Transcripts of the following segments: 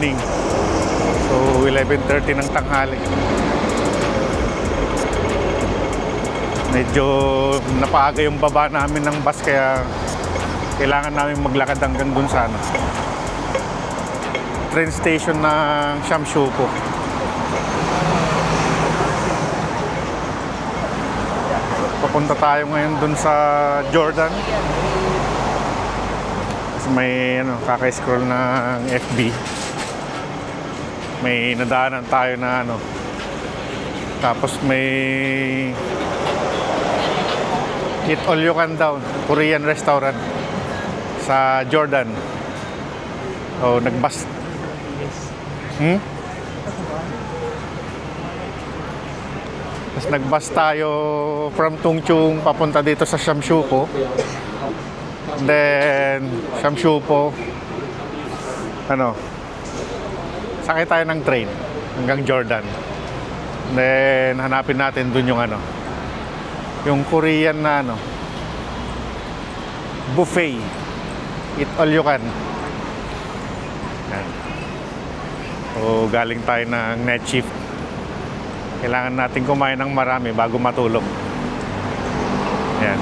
morning. So 11:30 ng tanghali. Medyo napaaga yung baba namin ng bus, kaya kailangan namin maglakad hanggang dun sa train station ng Shamshupo. Papunta tayo ngayon dun sa Jordan. Kasi may kaka-scroll ng FB. May nadaanan tayo na tapos may eat all you can daw, Korean restaurant sa Jordan. Oh, nagbus. Tapos nagbus tayo from Tungchung papunta dito sa Shamshupo. Then Shamshupo, sakay tayo ng train hanggang Jordan. Then hanapin natin dun yung Korean na buffet, eat all you can. Yan. So galing tayo ng night shift. Kailangan natin kumain ng marami bago matulog. Yan.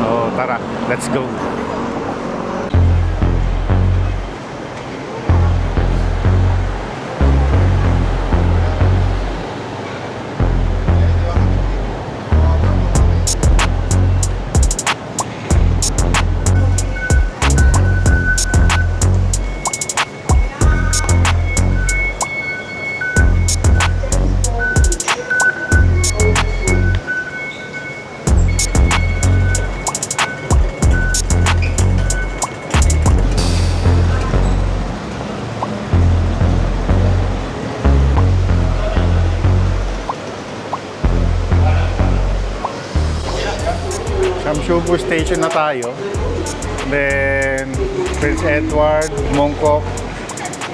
So tara, let's go. Shamshupo station na tayo. Then Prince Edward, Mongkok,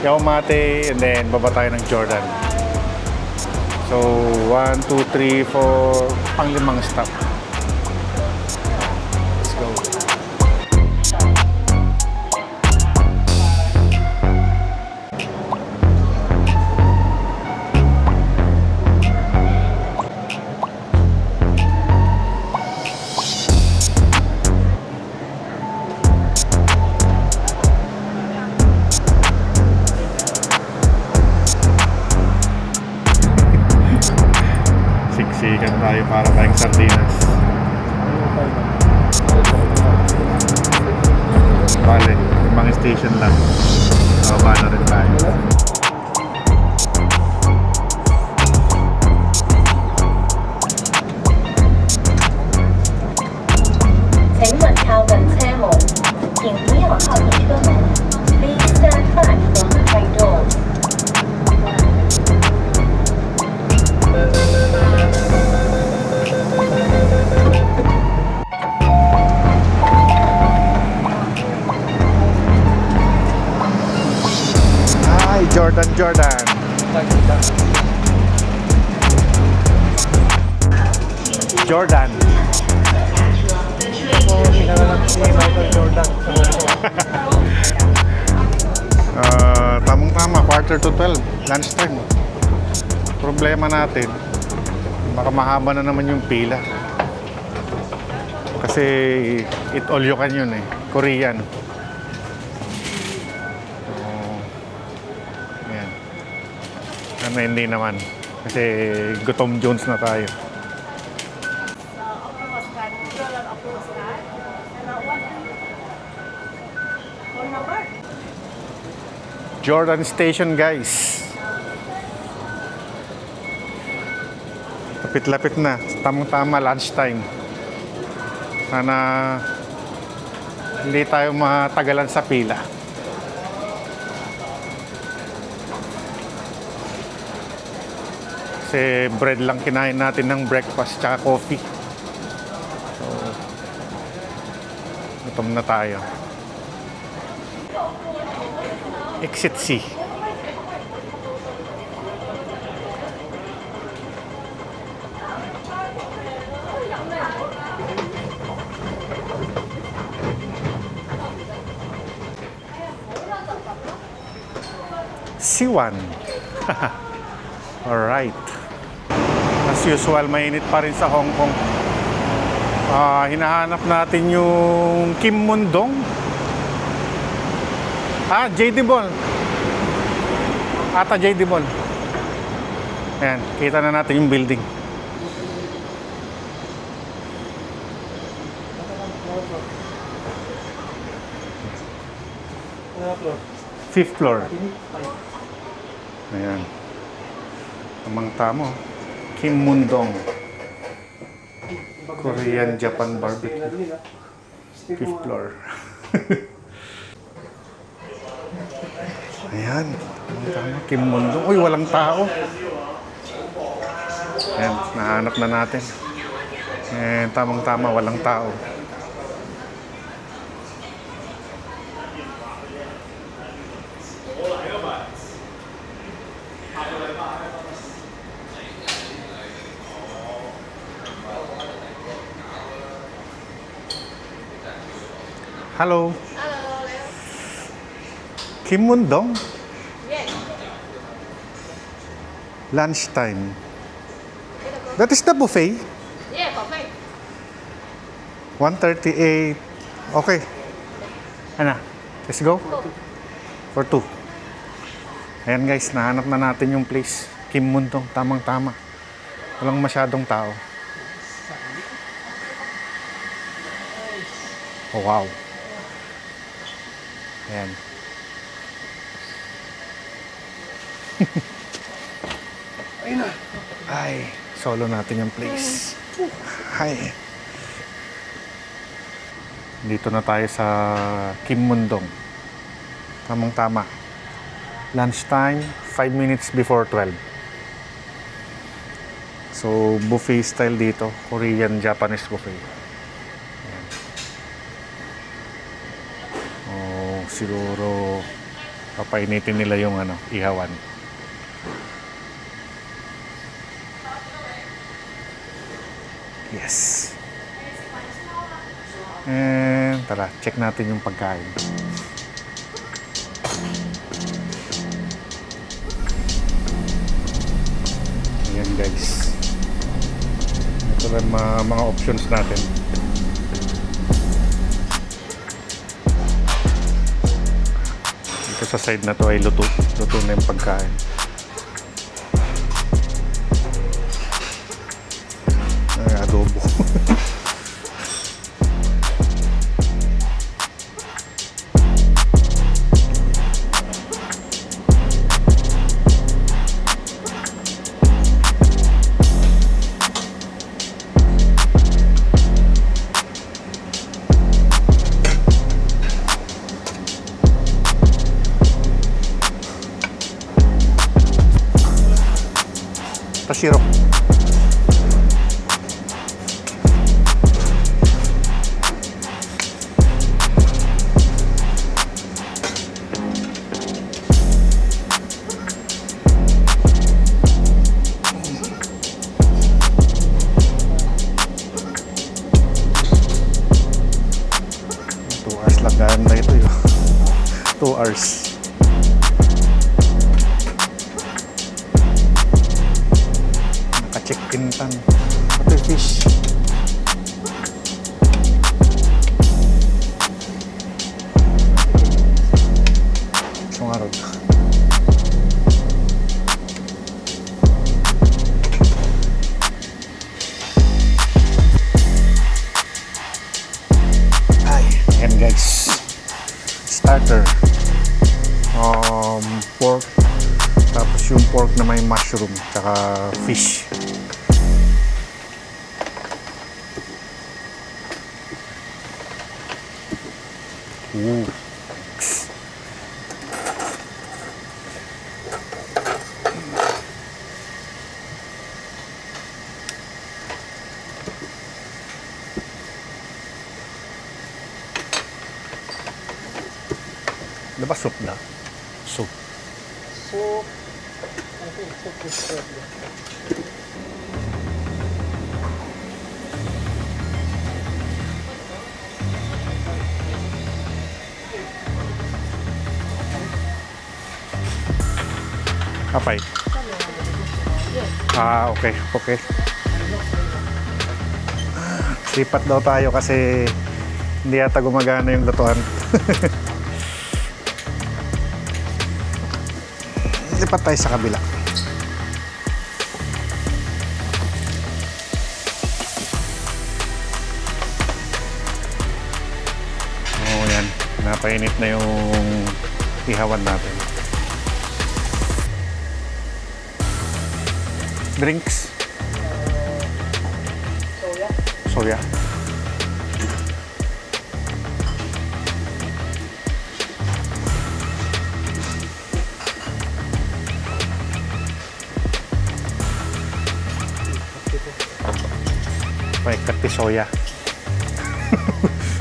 Yaumate, and then baba tayo ng Jordan. So 1, 2, 3, 4, pang-5 stop. Let's go. Siksikan tayo para tayong sardinas. Bale, 5 station lang. Baba na rin tayo. Jordan. Jordan. Tamang-tama, 11:45, lunchtime. Problema natin, baka mahaba na naman yung pila. Kasi eat all you can yun Korean. Hindi naman. Kasi gutom Jones na tayo. Jordan Station, guys. Lapit-lapit na. Tamang-tama, lunchtime. Sana hindi tayo matagalan sa pila. Kasi bread lang kinain natin ng breakfast tsaka coffee. So, gutom na tayo. Exit C. Siwan. Alright. As usual, mainit pa rin sa Hong Kong. Hinahanap natin yung Kim Mundong. JD Mall. Ata JD Mall. Ayan, kita na natin yung building. Fifth floor. Ayan. Amang tamo. Kim Mundong. Korean Japan barbecue. Fifth floor. Ayan. Amang tamo. Kim Mundong. Uy, walang tao. Ayan, nahanap na natin. Ayan, tamang-tama, walang tao. Hello. Hello. Kim Mundong? Yes. Lunchtime. That is the buffet? Yeah, perfect. 138. Okay. Ano? Let's go? Go. For 2. Ayan guys, nahanap na natin yung place. Kim Mundong, tamang-tama. Walang masyadong tao. Oh, wow. Ayan. Ay, solo natin yung place. Hi. Dito na tayo sa Kim Mundong. Tamang-tama. Lunchtime, 5 minutes before 12. So, buffet style dito. Korean, Japanese buffet. Ayan. Oh, siguro papainitin nila yung ihawan. Yes. And tara, check natin yung pagkain. Ayan guys. Ito lang mga options natin. Dito sa side na to ay luto na yung pagkain. Ay, adobo. Pasirok. Lagaan na ito yun. 2 hours. Naka-check-in tan. Ito yung fish. Sumarog. Ayan guys, starter, pork, tapos yung pork na may mushroom, tsaka fish. Ooh. Ano ba soup na? Soup. Soup. I think soup is good. Kapay. Ah, okay. Okay. Lipat daw tayo kasi hindi yata gumagana yung lutuan. Lipat tayo sa kabila. Oo, yan. Napainit na yung ihawan natin. Drinks. Soya. Soya. Paikat di soya.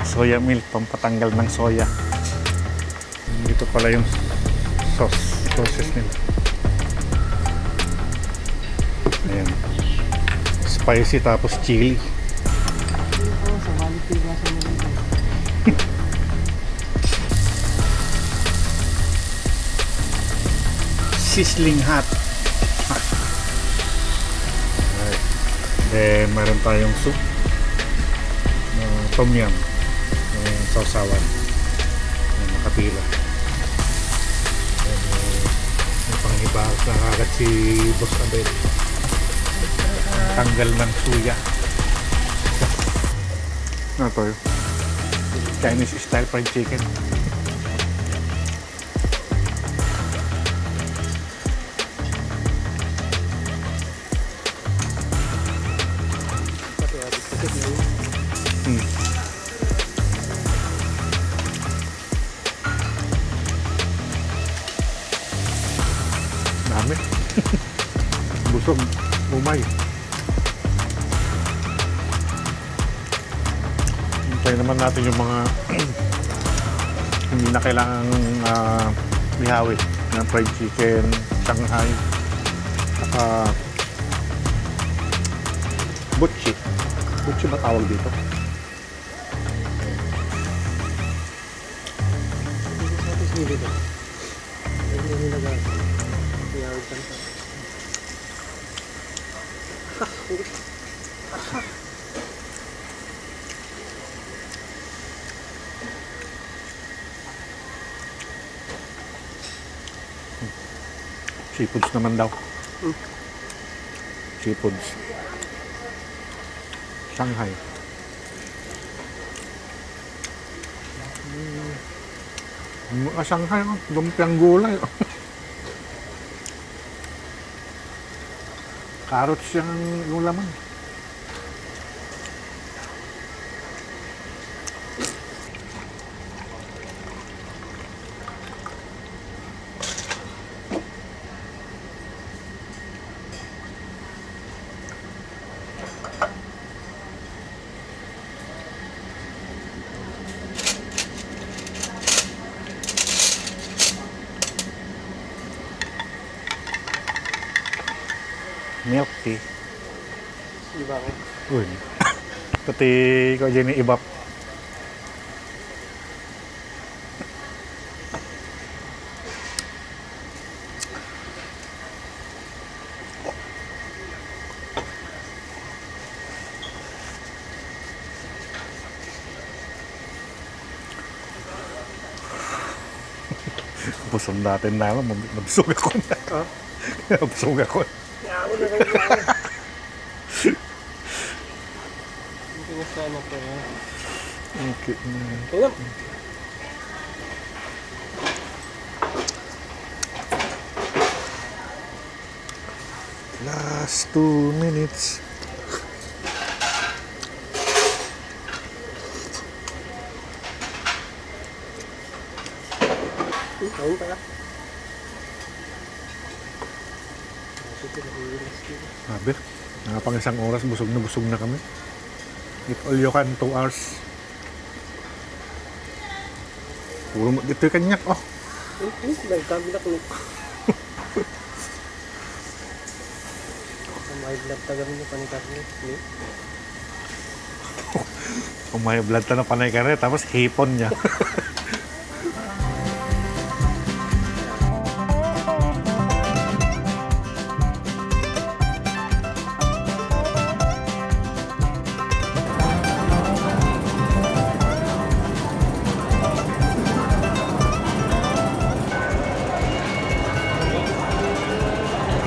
Soya milk, pampatanggal ng soya. Dito pala yung sauces nila. Ayan. Spicy tapos chili. Oo, sa balik tigasan mo rin. Sizzling hot. Alright. Then, meron tayong soup na tom yum. Yung sausawan. Yung nakapila. Then, may panghibaras na kagad si Boss Abel. Tanggal ng suya. Ano to yun? Chinese style fried chicken. Dami. Busog. Umay. Hintayin naman natin yung mga hindi na kailangang ihawin na fried chicken, Shanghai, saka butchi. Butchi ba tawag dito? Seafoods naman daw. Seafoods. Shanghai. Shanghai, lumpiang gulay. Carrots yung laman. Milk tea. Iba ko. Uy. Pati ko dyan yung ibap. Busog natin na naman. Nabusog ako na. Ha? Nabusog ako. Yawa na kayo na. Hindi na sana ko. Okay. Tingnan. Last 2 minutes. Kain pala. Sabi, nakapang isang oras, busog na kami. If all you can, 2 hours. Puro mo, dito yung kanyak, oh. Nagkabilak ni. May blood tagang niyo panikas niyo. Kung may blood na panay ka rin, tapos hipon niya.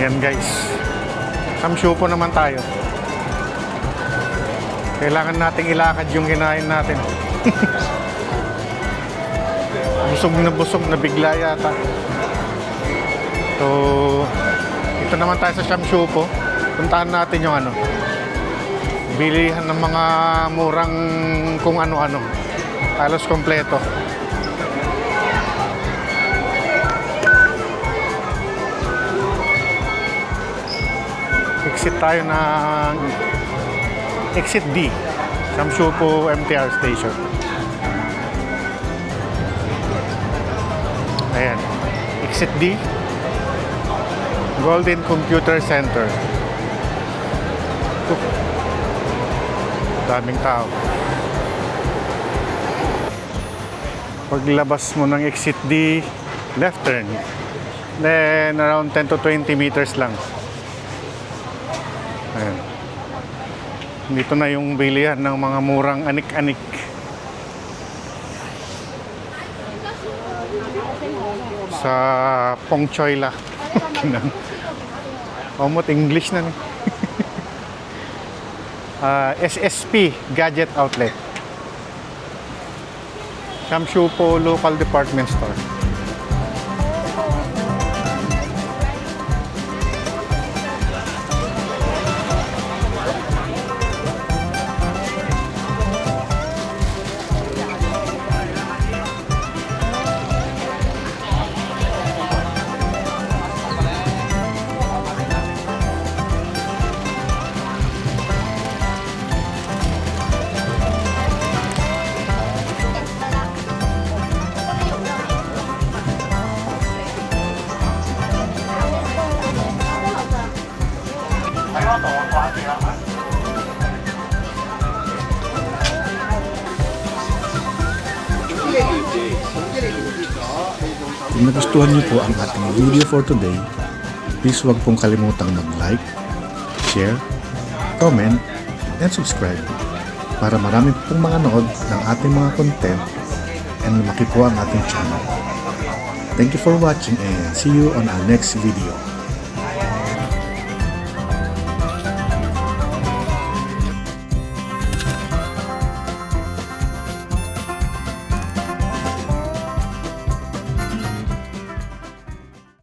Yan guys. Samshupo naman tayo. Kailangan nating ilakad yung kinain natin. Busog na bigla yata. So, ito naman tayo sa Samshupo. Puntahan natin yung ano. Bilihan ng mga murang kung ano-ano. Halos kompleto. Exit tayo ng Exit D, Samshupo MTR Station. Ayan, Exit D, Golden Computer Center. Daming tao. Paglabas mo ng Exit D, left turn. Then around 10 to 20 meters lang. Ayan. Dito na yung bilihan ng mga murang anik-anik. Sa Pongchoyla. Omot English na. SSP Gadget Outlet. Samshupo Local Department Store. Kung nagustuhan niyo po ang ating video for today, please huwag pong kalimutang mag-like, share, comment, and subscribe para marami pong mga nood ng ating mga content and lumaki po ang ating channel. Thank you for watching and see you on our next video.